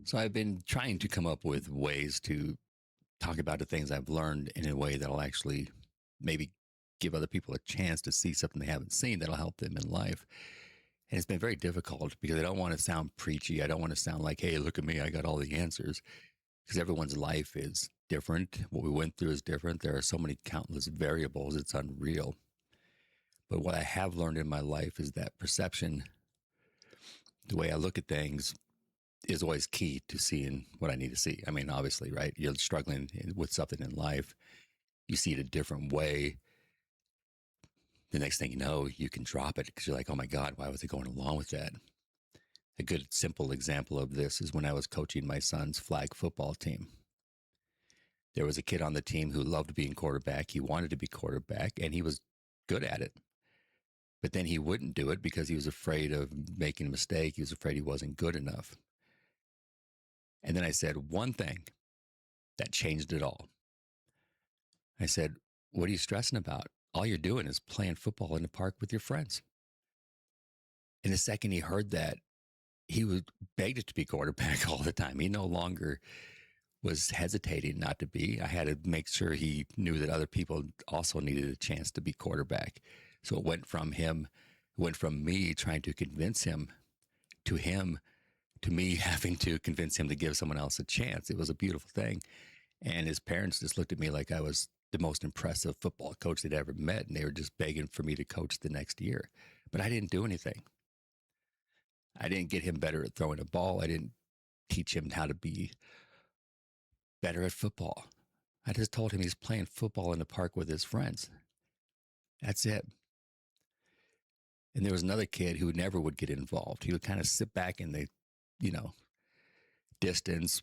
So I've been trying to come up with ways to talk about the things I've learned in a way that'll actually maybe give other people a chance to see something they haven't seen that'll help them in life. And it's been very difficult because I don't want to sound preachy. I don't want to sound like, hey, look at me, I got all the answers. Because everyone's life is different. What we went through is different. There are so many countless variables, it's unreal. But what I have learned in my life is that perception, the way I look at things, is always key to seeing what I need to see. I mean, obviously, right? You're struggling with something in life, you see it a different way. The next thing you know, you can drop it because you're like, oh my God, why was I going along with that? A good, simple example of this is when I was coaching my son's flag football team. There was a kid on the team who loved being quarterback. He wanted to be quarterback and he was good at it. But then he wouldn't do it because he was afraid of making a mistake. He was afraid he wasn't good enough. And then I said one thing that changed it all. I said, what are you stressing about? All you're doing is playing football in the park with your friends. And the second he heard that, he was begged to be quarterback all the time. He no longer was hesitating not to be. I had to make sure he knew that other people also needed a chance to be quarterback. So it went from me trying to convince him to him to me having to convince him to give someone else a chance. It was a beautiful thing. And his parents just looked at me like I was the most impressive football coach they'd ever met. And they were just begging for me to coach the next year. But I didn't do anything. I didn't get him better at throwing a ball. I didn't teach him how to be better at football. I just told him he's playing football in the park with his friends. That's it. And there was another kid who never would get involved. He would kind of sit back in the, you know, distance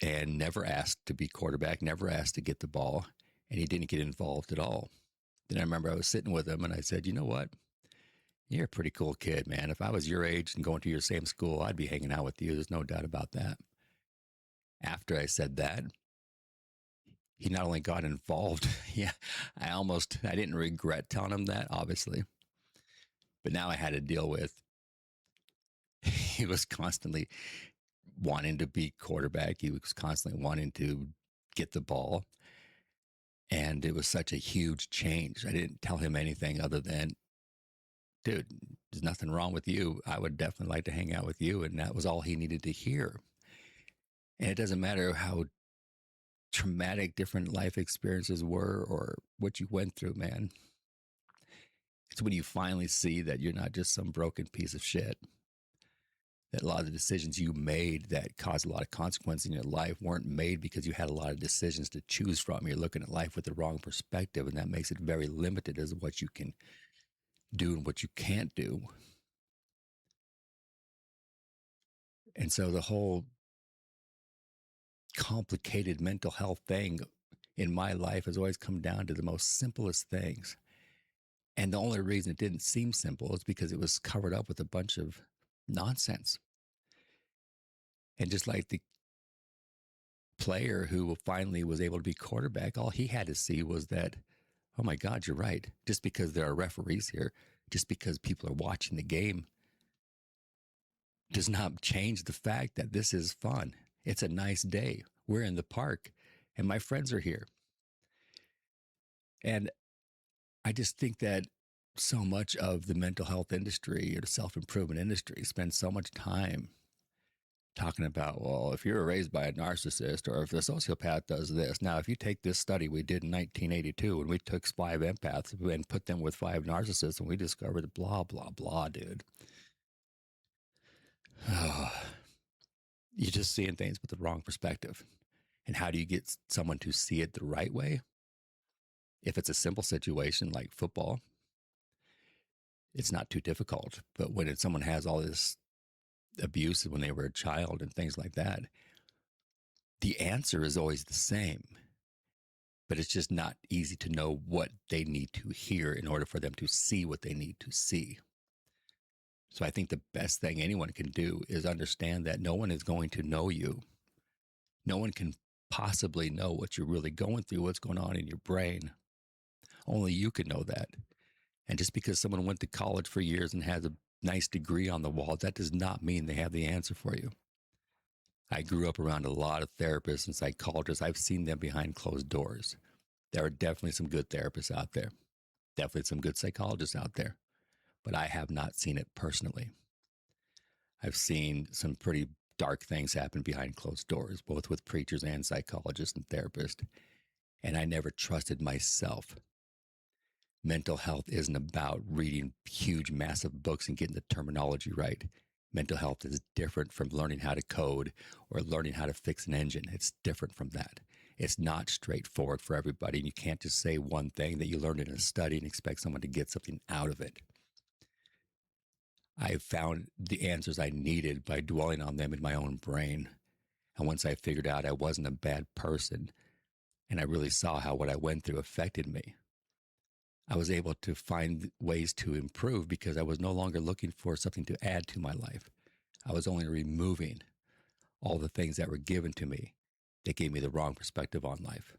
and never asked to be quarterback, never asked to get the ball, and he didn't get involved at all. Then I remember I was sitting with him and I said, you know what? You're a pretty cool kid, man. If I was your age and going to your same school, I'd be hanging out with you. There's no doubt about that. After I said that, he not only got involved, yeah, I didn't regret telling him that, obviously. But now I had to deal with, he was constantly wanting to be quarterback. He was constantly wanting to get the ball. And it was such a huge change. I didn't tell him anything other than, dude, there's nothing wrong with you. I would definitely like to hang out with you. And that was all he needed to hear. And it doesn't matter how traumatic different life experiences were or what you went through, man. It's when you finally see that you're not just some broken piece of shit, that a lot of the decisions you made that caused a lot of consequence in your life weren't made because you had a lot of decisions to choose from. You're looking at life with the wrong perspective, and that makes it very limited as what you can do and what you can't do. And so the whole complicated mental health thing in my life has always come down to the most simplest things. And the only reason it didn't seem simple is because it was covered up with a bunch of nonsense. And just like the player who finally was able to be quarterback, all he had to see was that, oh my God, you're right. Just because there are referees here, just because people are watching the game, does not change the fact that this is fun. It's a nice day. We're in the park and my friends are here. And I just think that so much of the mental health industry or the self-improvement industry spends so much time talking about, well, if you're raised by a narcissist or if a sociopath does this. Now, if you take this study we did in 1982 and we took 5 empaths and put them with 5 narcissists and we discovered blah, blah, blah, dude. Oh, you're just seeing things with the wrong perspective. And how do you get someone to see it the right way? If it's a simple situation like football, it's not too difficult. But when someone has all this abuse when they were a child and things like that, the answer is always the same. But it's just not easy to know what they need to hear in order for them to see what they need to see. So I think the best thing anyone can do is understand that no one is going to know you. No one can possibly know what you're really going through, what's going on in your brain. Only you can know that. And just because someone went to college for years and has a nice degree on the wall, that does not mean they have the answer for you. I grew up around a lot of therapists and psychologists. I've seen them behind closed doors. There are definitely some good therapists out there, definitely some good psychologists out there, but I have not seen it personally. I've seen some pretty dark things happen behind closed doors, both with preachers and psychologists and therapists, and I never trusted myself. Mental health isn't about reading huge, massive books and getting the terminology right. Mental health is different from learning how to code or learning how to fix an engine. It's different from that. It's not straightforward for everybody. And you can't just say one thing that you learned in a study and expect someone to get something out of it. I found the answers I needed by dwelling on them in my own brain. And once I figured out I wasn't a bad person and I really saw how what I went through affected me, I was able to find ways to improve because I was no longer looking for something to add to my life. I was only removing all the things that were given to me that gave me the wrong perspective on life.